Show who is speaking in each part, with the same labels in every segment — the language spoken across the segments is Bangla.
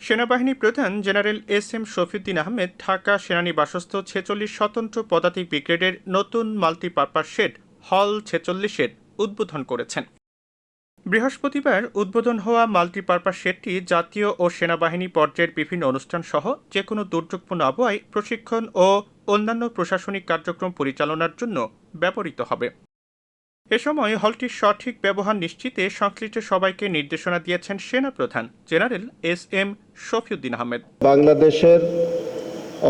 Speaker 1: সেনাবাহিনী প্রধান জেনারেল এস শফিউদ্দিন আহমেদ ঢাকা সেনানিবাসস্থ ৪৬ স্বতন্ত্র পদাতিক ব্রিগেডের নতুন মাল্টিপারপাস শেড হল ৪৬-এর উদ্বোধন করেছেন। বৃহস্পতিবার উদ্বোধন হওয়া মাল্টিপারপাস শেডটি জাতীয় ও সেনাবাহিনী পর্যায়ের বিভিন্ন অনুষ্ঠান সহ যেকোনো দুর্যোগপূর্ণ আবহাওয়ায় প্রশিক্ষণ ও অন্যান্য প্রশাসনিক কার্যক্রম পরিচালনার জন্য ব্যবহৃত হবে। এ সময় হলটির সঠিক ব্যবহার নিশ্চিতে সংশ্লিষ্ট সবাইকে নির্দেশনা দিয়েছেন সেনাপ্রধান জেনারেল এস শফিউদ্দিন আহমেদ।
Speaker 2: বাংলাদেশের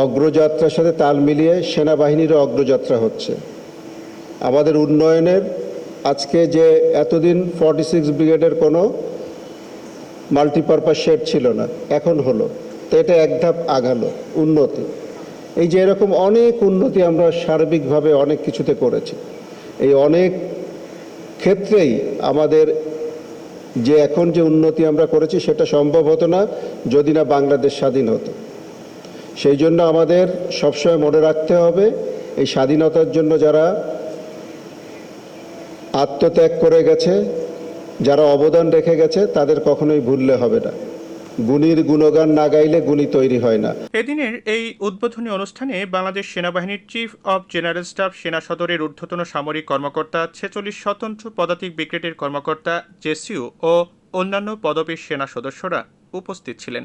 Speaker 2: অগ্রযাত্রার সাথে তাল মিলিয়ে সেনাবাহিনীরও অগ্রযাত্রা হচ্ছে। আমাদের উন্নয়নের আজকে যে এতদিন 46 ব্রিগেডের কোনো মাল্টিপারপাস শেড ছিল না, এখন হলো, তো এটা এক ধাপ আগালো উন্নতি। এই যে এরকম অনেক উন্নতি আমরা সার্বিকভাবে অনেক কিছুতে করেছি। এই অনেক ক্ষেত্রেই আমাদের যে এখন যে উন্নতি আমরা করেছি সেটা সম্ভব হতো না যদি না বাংলাদেশ স্বাধীন হতো। সেই জন্য আমাদের সবসময় মনে রাখতে হবে এই স্বাধীনতার জন্য যারা আত্মত্যাগ করে গেছে, যারা অবদান রেখে গেছে, তাদের কখনোই ভুললে হবে না। গুণীর গুণগান না গাইলে গুণী তৈরি হয় না।
Speaker 1: এদিনের এই উদ্বোধনী অনুষ্ঠানে বাংলাদেশ সেনাবাহিনীর চিফ অব জেনারেল স্টাফ, সেনা সদরের ঊর্ধ্বতন সামরিক কর্মকর্তা, ৪৬ স্বতন্ত্র পদাতিক ব্রিগেডের কর্মকর্তা, জেসিও ও অন্যান্য পদবীর সেনা সদস্যরা উপস্থিত ছিলেন।